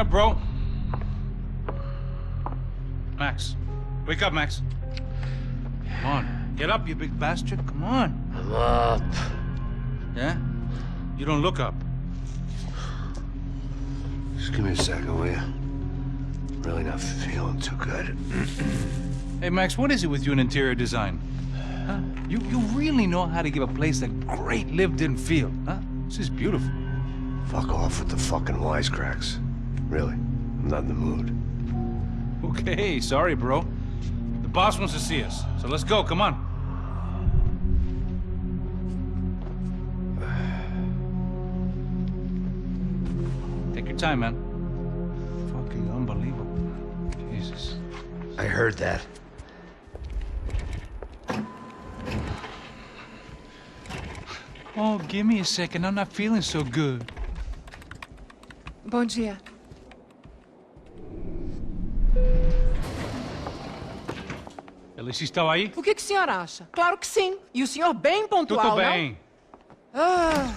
up, bro. Max. Wake up, Max. Come on. Get up, you big bastard. Come on. I'm up. Yeah? You don't look up. Just give me a second, will you? Really not feeling too good. Hey, Max, what is it with you in interior design? Huh? You really know how to give a place a great lived-in feel, huh? This is beautiful. Fuck off with the fucking wisecracks. Really, I'm not in the mood. Okay, sorry, bro. The boss wants to see us, so let's go, come on. Take your time, man. Fucking unbelievable. Jesus. I heard that. Oh, give me a second. I'm not feeling so good. Bom dia. Alice estava aí? O que o senhor acha? Claro que sim. E o senhor bem pontual, Tudo bem. não? Ah,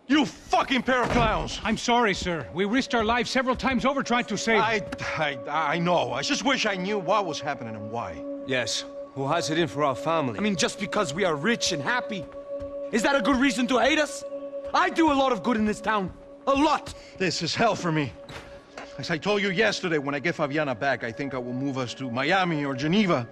You fucking pair of clowns! I'm sorry, sir. We risked our lives several times over trying to save... I know. I just wish I knew what was happening and why. Yes. Who has it in for our family? I mean, just because we are rich and happy, is that a good reason to hate us? I do a lot of good in this town. A lot! This is hell for me. As I told you yesterday, when I get Fabiana back, I think I will move us to Miami or Geneva.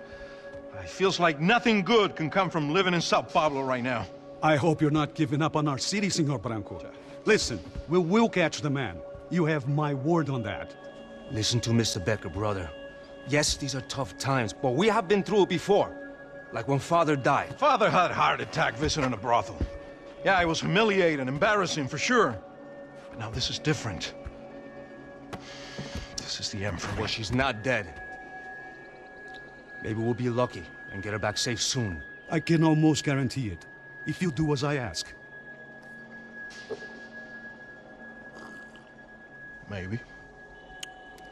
It feels like nothing good can come from living in Sao Paulo right now. I hope you're not giving up on our city, Senor Branco. Listen, we will catch the man. You have my word on that. Listen to Mr. Becker, brother. Yes, these are tough times, but we have been through it before. Like when Father died. Father had a heart attack visiting a brothel. Yeah, it was humiliating, embarrassing, for sure. But now this is different. This is the end for me. Well, she's not dead. Maybe we'll be lucky and get her back safe soon. I can almost guarantee it, if you do as I ask. Maybe.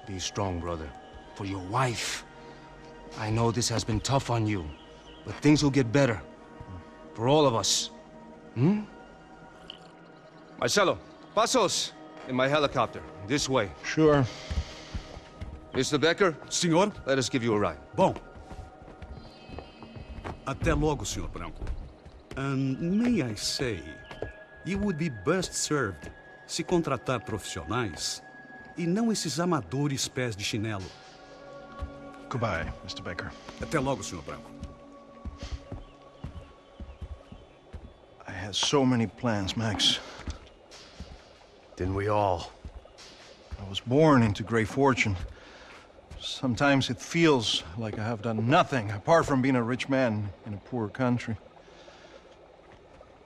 Be strong, brother. For your wife. I know this has been tough on you, but things will get better. For all of us. Hmm? Marcelo, pasos in my helicopter. This way. Sure. Mr. Becker, Senhor? let us give you a ride. Bom. Até logo, Senhor Branco. And may I say, you would be best served se contratar profissionais e não esses amadores pés de chinelo. Goodbye, Mr. Becker. Até logo, Senhor Branco. I had so many plans, Max. Didn't we all? I was born into great fortune. Sometimes it feels like I have done nothing apart from being a rich man in a poor country.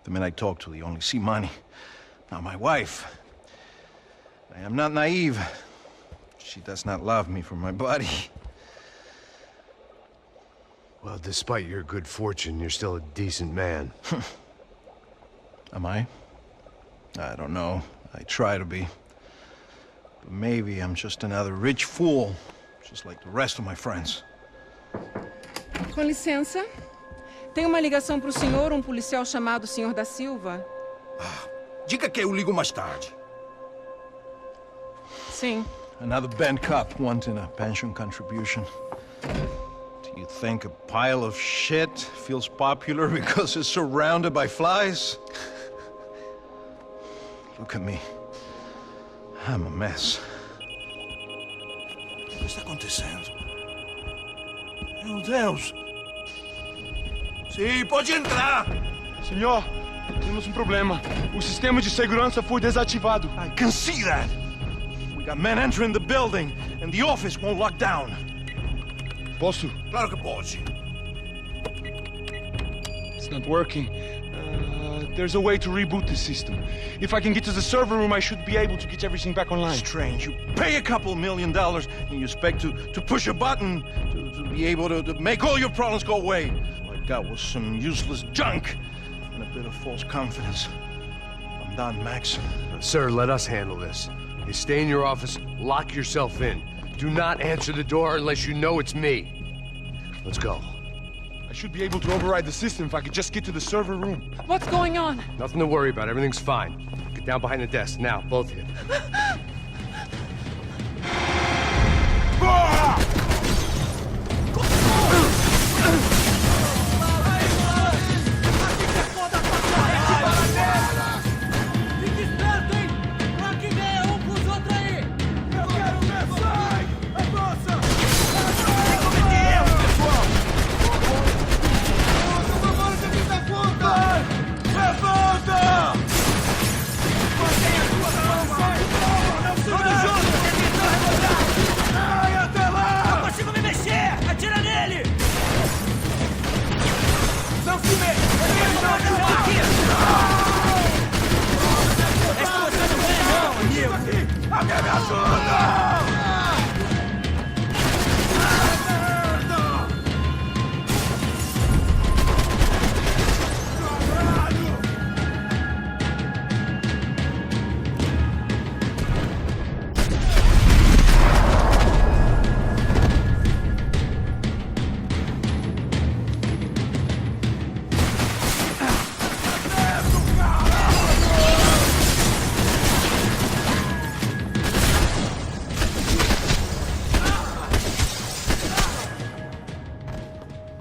The men I talk to, they only see money. Now my wife, I am not naive. She does not love me for my body. Well, despite your good fortune, you're still a decent man. Am I? I don't know. I try to be. But maybe I'm just another rich fool, just like the rest of my friends. com licença. Tem uma ligação para o senhor, um policial chamado Sr. da Silva. Diga que eu ligo mais tarde. Sim. Another bent cop wanting a pension contribution. Do you think a pile of shit feels popular because it's surrounded by flies? Look at me. I'm a mess. O que está acontecendo? Meu Deus! Sim, pode entrar! Senhor, temos problema. O sistema de segurança foi desativado. I can see that! We got men entering the building, and the office won't lock down. Posso? Claro que pode. It's not working. There's a way to reboot the system. If I can get to the server room, I should be able to get everything back online. Strange. You pay a couple $1 million, and you expect to push a button to be able to make all your problems go away. All I got was some useless junk and a bit of false confidence. I'm done, Max. Sir, let us handle this. You stay in your office, lock yourself in. Do not answer the door unless you know it's me. Let's go. I should be able to override the system if I could just get to the server room. What's going on? Nothing to worry about. Everything's fine. Get down behind the desk. Now, both of you.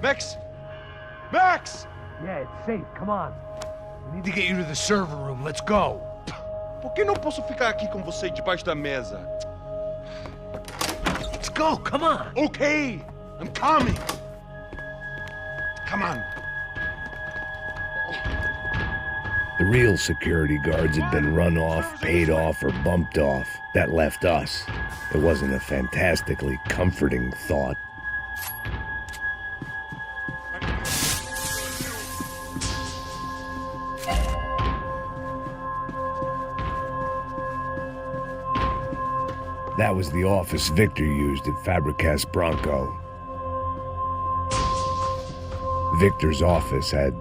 Max! Max! Yeah, it's safe. Come on. We need to get you to the server room. Let's go. Por que não posso ficar aqui com você debaixo da mesa? Let's go. Come on. Okay, I'm coming. Come on. The real security guards had been run off, paid off, or bumped off. That left us. It wasn't a fantastically comforting thought. That was the office Victor used at Fabricas Bronco. Victor's office had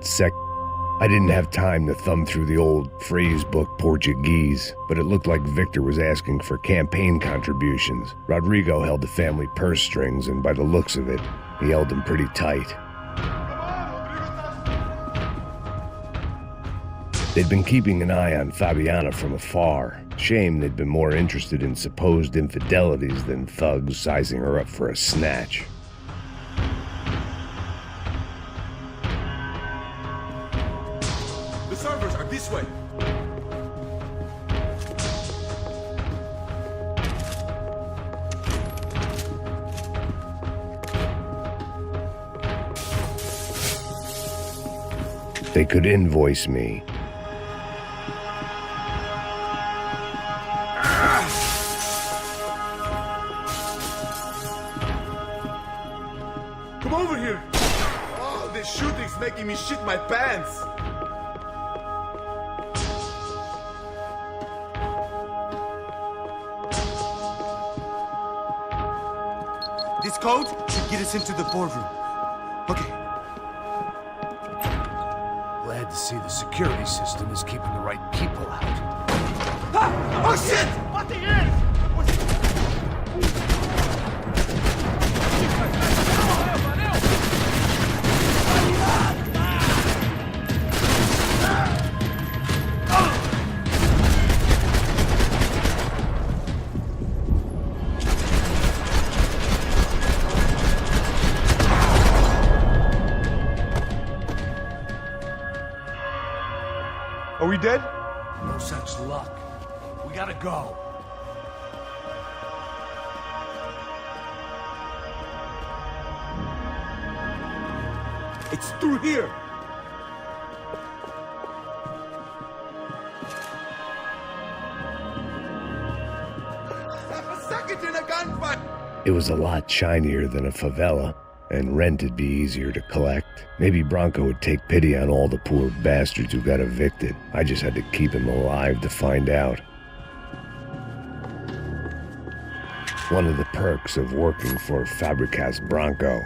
I didn't have time to thumb through the old phrase book Portuguese, but it looked like Victor was asking for campaign contributions. Rodrigo held the family purse strings, and by the looks of it, he held them pretty tight. They'd been keeping an eye on Fabiana from afar. Shame they'd been more interested in supposed infidelities than thugs sizing her up for a snatch. The servers are this way. They could invoice me. Come over here. Oh, this shooting's making me shit my pants. This code should get us into the boardroom. Okay. Glad to see the security system is keeping the right people out. Ah! Oh shit! What the hell? Are we dead? No such luck. We gotta go. It's through here. Half a second in a gunfight. It was a lot shinier than a favela, and rent'd be easier to collect. Maybe Bronco would take pity on all the poor bastards who got evicted. I just had to keep him alive to find out. One of the perks of working for Fabricas Bronco.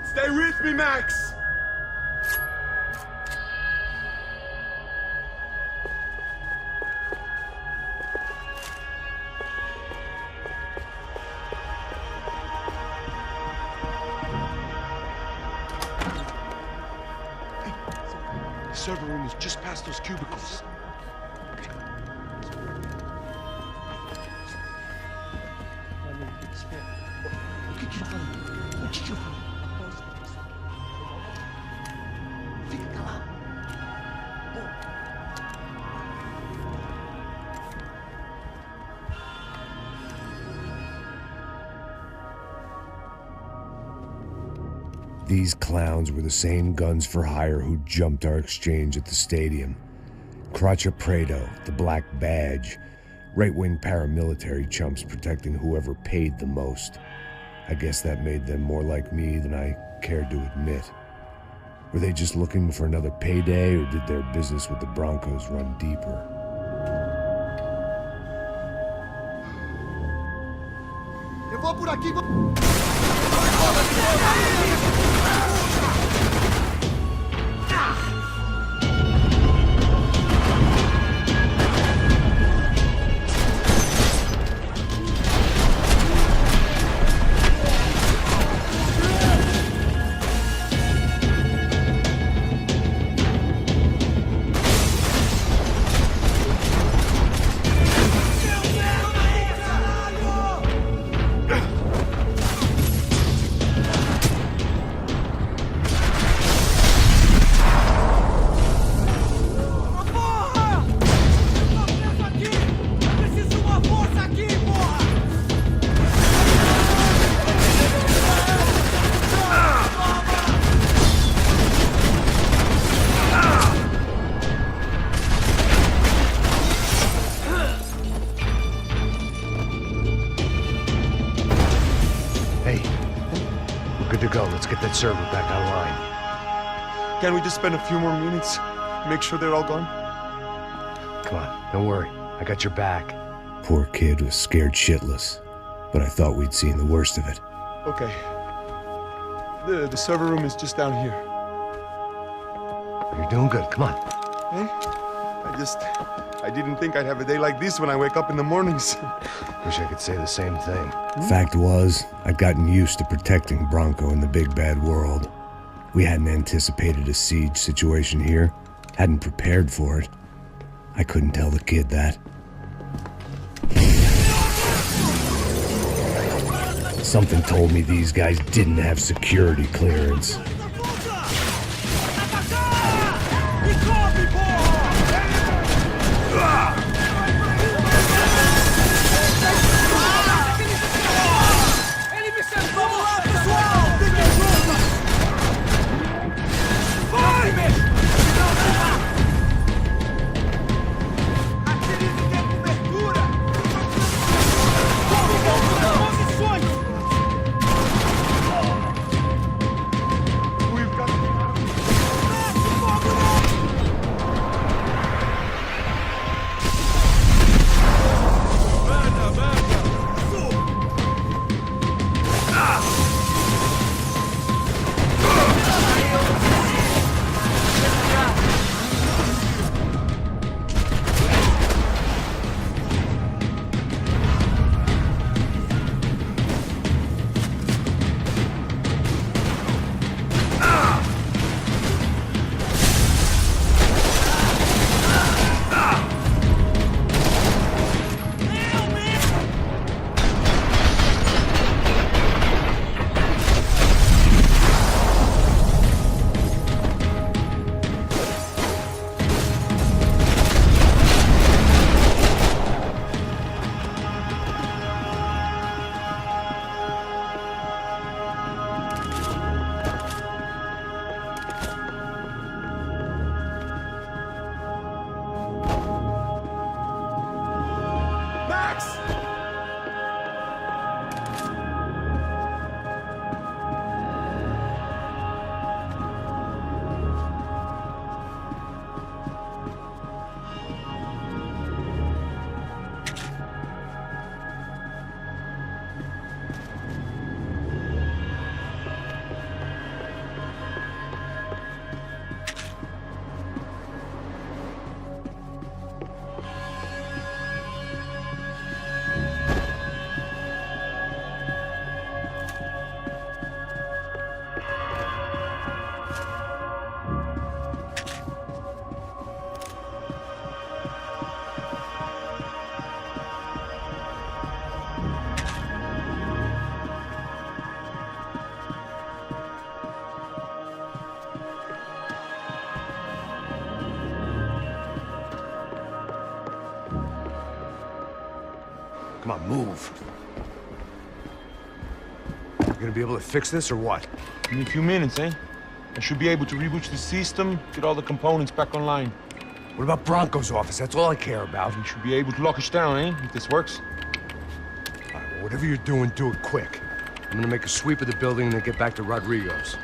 Stay with me, Max. The server room is just past those cubicles. These clowns were the same guns for hire who jumped our exchange at the stadium. Crotcha Prado, the Black Badge, right-wing paramilitary chumps protecting whoever paid the most. I guess that made them more like me than I cared to admit. Were they just looking for another payday, or did their business with the Broncos run deeper? Eu vou por aqui. Let's get that server back online. Can we just spend a few more minutes? Make sure they're all gone? Come on, don't worry. I got your back. Poor kid was scared shitless, but I thought we'd seen the worst of it. Okay. The server room is just down here. You're doing good. Come on. Hey? I didn't think I'd have a day like this when I wake up in the mornings. Wish I could say the same thing. Fact was, I'd gotten used to protecting Bronco in the big bad world. We hadn't anticipated a siege situation here, hadn't prepared for it. I couldn't tell the kid that. Something told me these guys didn't have security clearance. Come on, move. gonna be able to fix this or what? In a few minutes, eh? I should be able to reboot the system, get all the components back online. What about Bronco's office? That's all I care about. We should be able to lock us down, eh? If this works. All right, well, whatever you're doing, do it quick. I'm gonna make a sweep of the building and then get back to Rodrigo's.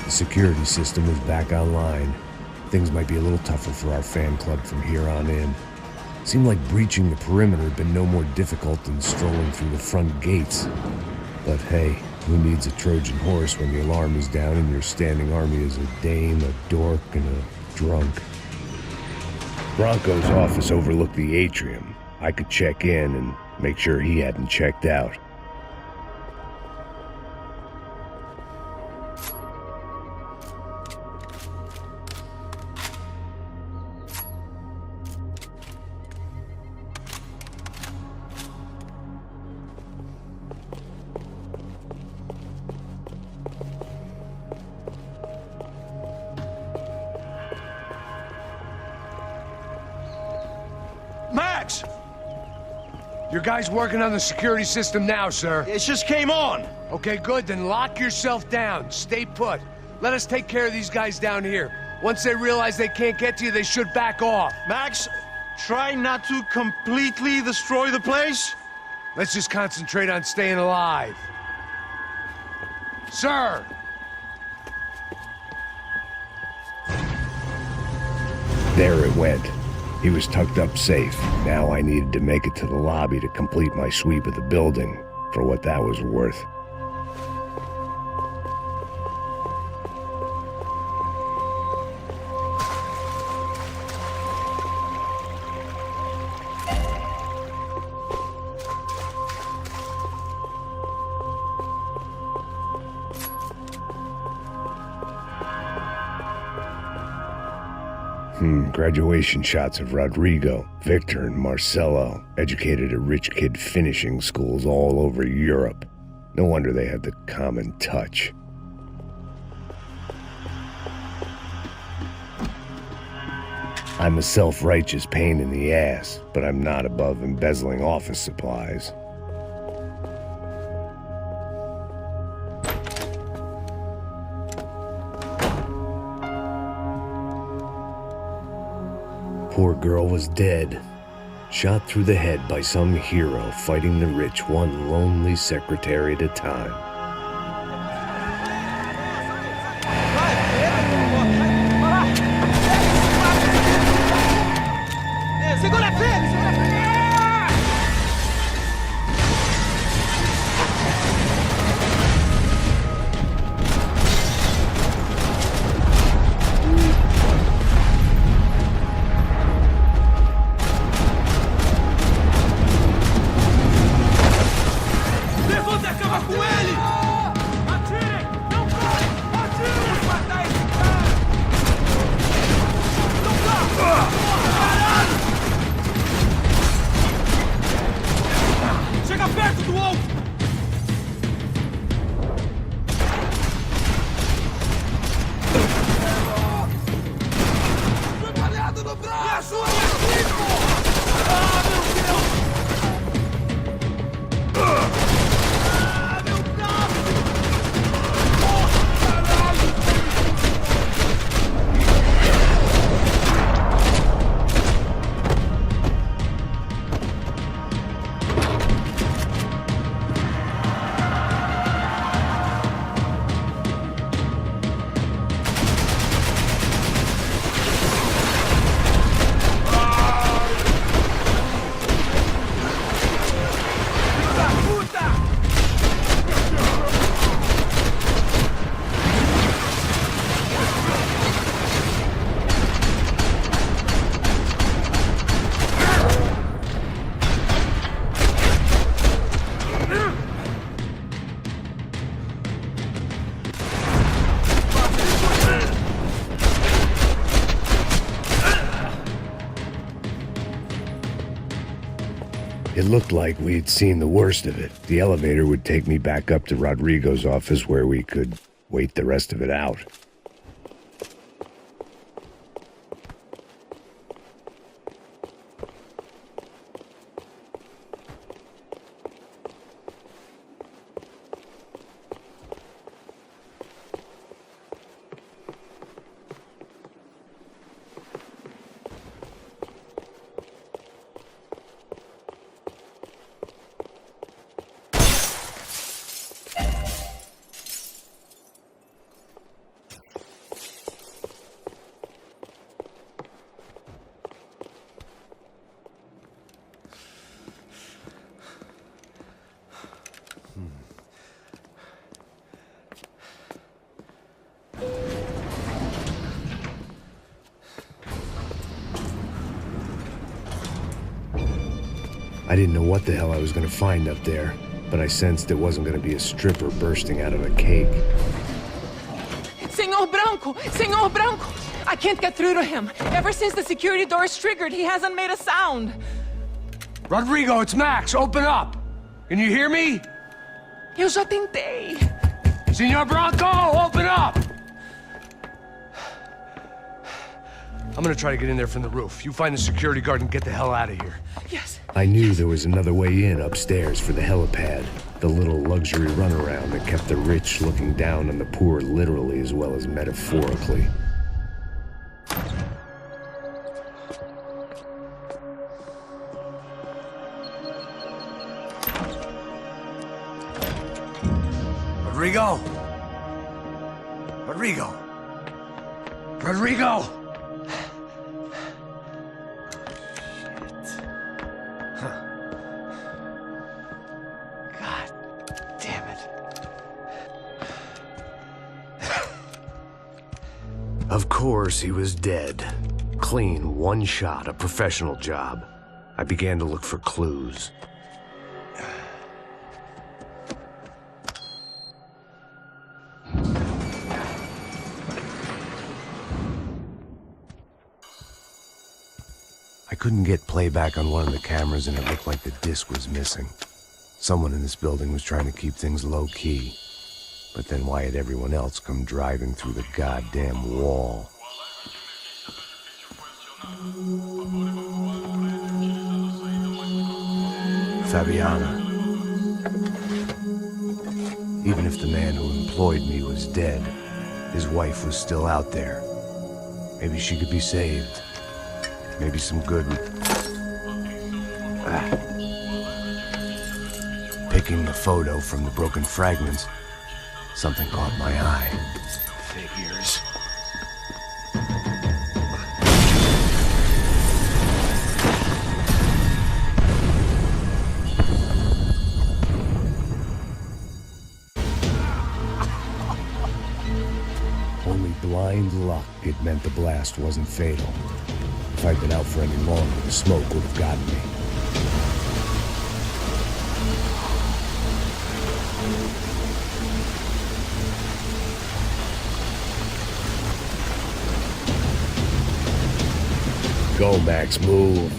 The security system was back online. Things might be a little tougher for our fan club from here on in. Seemed like breaching the perimeter had been no more difficult than strolling through the front gates. But hey, who needs a Trojan horse when the alarm is down and your standing army is a dame, a dork, and a drunk? Bronco's office overlooked the atrium. I could check in and make sure he hadn't checked out. Max! Your guy's working on the security system now, sir. It just came on. Okay, good. Then lock yourself down. Stay put. Let us take care of these guys down here. Once they realize they can't get to you, they should back off. Max, try not to completely destroy the place. Let's just concentrate on staying alive. Sir! There it went. He was tucked up safe. Now I needed to make it to the lobby to complete my sweep of the building, for what that was worth. Graduation shots of Rodrigo, Victor, and Marcelo, educated at rich kid finishing schools all over Europe. No wonder they had the common touch. I'm a self-righteous pain in the ass, but I'm not above embezzling office supplies. Poor girl was dead, shot through the head by some hero fighting the rich one lonely secretary at a time. It looked like we'd seen the worst of it. The elevator would take me back up to Rodrigo's office where we could wait the rest of it out. I didn't know what the hell I was gonna find up there, but I sensed it wasn't gonna be a stripper bursting out of a cake. Senor Branco! Senor Branco! I can't get through to him. Ever since the security door is triggered, he hasn't made a sound. Rodrigo, it's Max. Open up. Can you hear me? Eu já tentei. Senor Branco, open up! I'm gonna try to get in there from the roof. You find the security guard and get the hell out of here. Yes. I knew there was another way in upstairs for the helipad, the little luxury runaround that kept the rich looking down on the poor literally as well as metaphorically. Rodrigo! Rodrigo! Rodrigo! Of course, he was dead. Clean, one shot, a professional job. I began to look for clues. I couldn't get playback on one of the cameras and it looked like the disc was missing. Someone in this building was trying to keep things low-key. But then why had everyone else come driving through the goddamn wall? Fabiana. Even if the man who employed me was dead, his wife was still out there. Maybe she could be saved. Maybe some good... Picking the photo from the broken fragments, something caught my eye. Figures. Only blind luck it meant the blast wasn't fatal. If I'd been out for any longer, the smoke would have gotten me. Go, Max, move.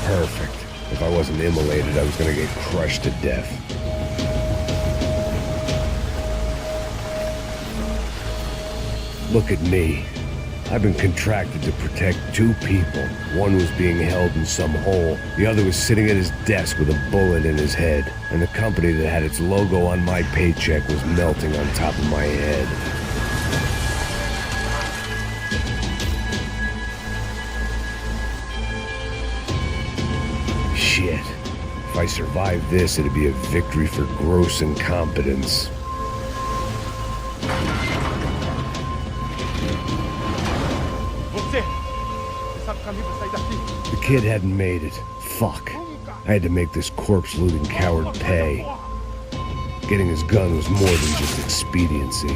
Perfect. If I wasn't immolated, I was gonna get crushed to death. Look at me. I've been contracted to protect two people. One was being held in some hole. The other was sitting at his desk with a bullet in his head. And the company that had its logo on my paycheck was melting on top of my head. Shit. If I survived this, it'd be a victory for gross incompetence. The kid hadn't made it. Fuck. I had to make this corpse-looting coward pay. Getting his gun was more than just expediency.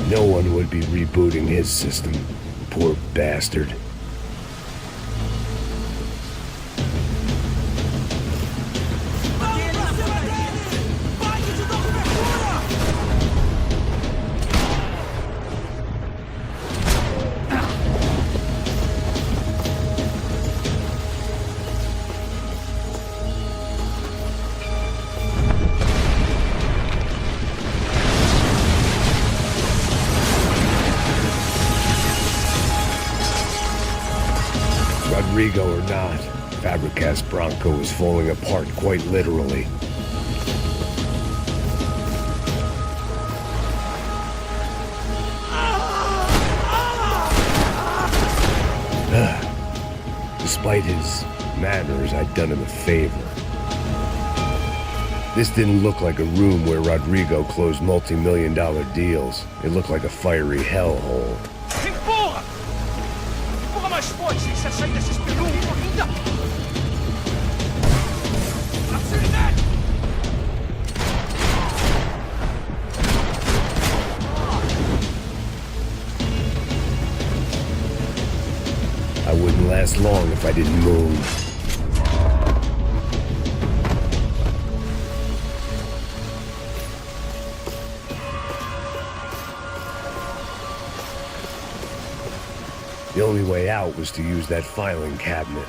No one would be rebooting his system. Poor bastard. Rodrigo or not, Fabricas Bronco was falling apart quite literally. Despite his manners, I'd done him a favor. This didn't look like a room where Rodrigo closed multi-million-dollar deals. It looked like a fiery hellhole. last long if I didn't move. The only way out was to use that filing cabinet.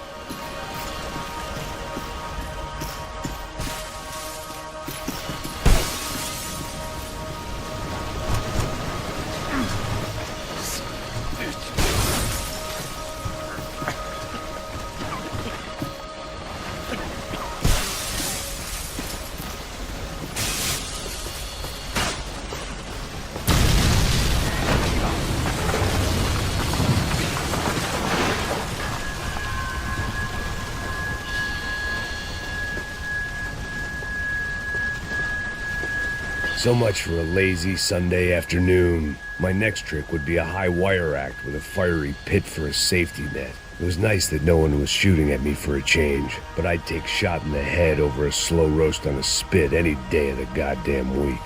So much for a lazy Sunday afternoon. My next trick would be a high wire act with a fiery pit for a safety net. It was nice that no one was shooting at me for a change, but I'd take shot in the head over a slow roast on a spit any day of the goddamn week.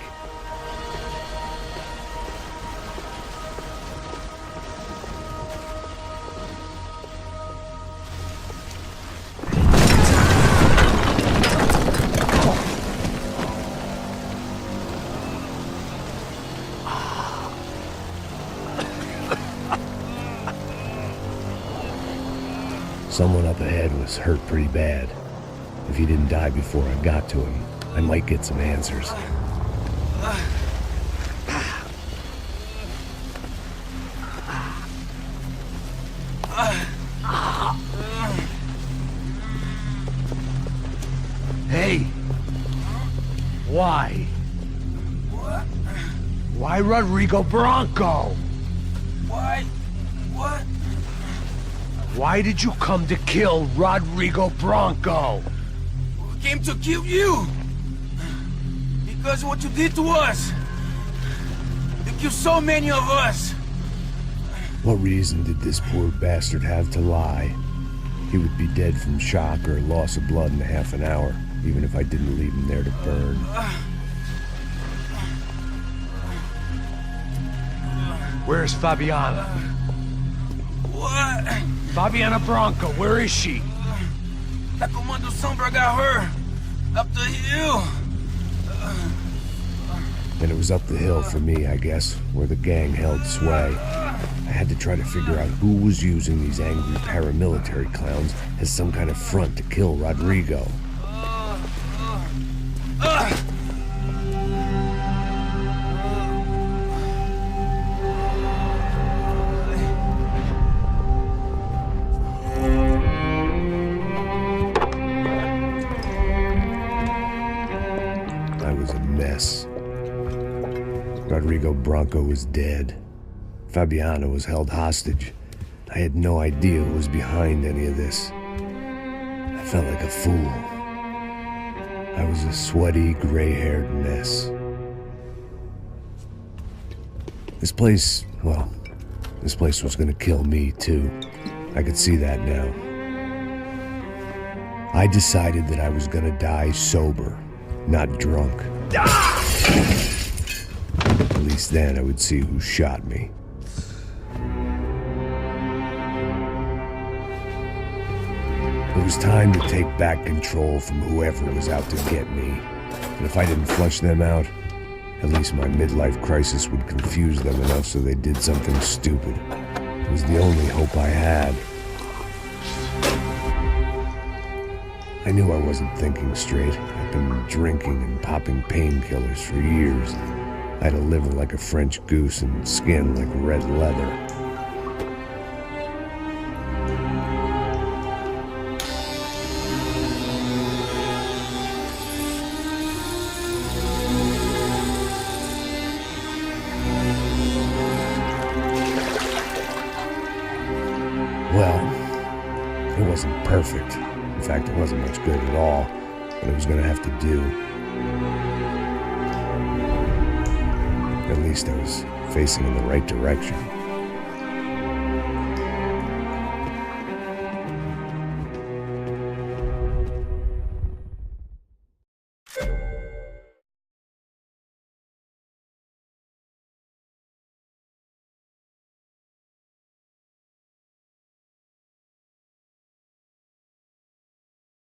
Someone up ahead was hurt pretty bad. If he didn't die before I got to him, I might get some answers. Hey! Why? What? Why Rodrigo Bronco? Why? What? Why did you come to kill Rodrigo Bronco? We came to kill you! Because of what you did to us! You killed so many of us! What reason did this poor bastard have to lie? He would be dead from shock or loss of blood in half an hour, even if I didn't leave him there to burn. Where's Fabiana? What? Fabiana Bronco, where is she? That Comando Sombra got her! Up the hill! And it was up the hill for me, I guess, where the gang held sway. I had to try to figure out who was using these angry paramilitary clowns as some kind of front to kill Rodrigo. I was a mess. Rodrigo Bronco was dead. Fabiana was held hostage. I had no idea who was behind any of this. I felt like a fool. I was a sweaty, gray-haired mess. This place was gonna kill me too. I could see that now. I decided that I was gonna die sober, not drunk. At least then I would see who shot me. It was time to take back control from whoever was out to get me. And if I didn't flush them out, at least my midlife crisis would confuse them enough so they did something stupid. It was the only hope I had. I knew I wasn't thinking straight. I'd been drinking and popping painkillers for years. I had a liver like a French goose and skin like red leather. Well, it wasn't perfect. In fact, it wasn't much good at all, but it was gonna have to do. At least I was facing in the right direction.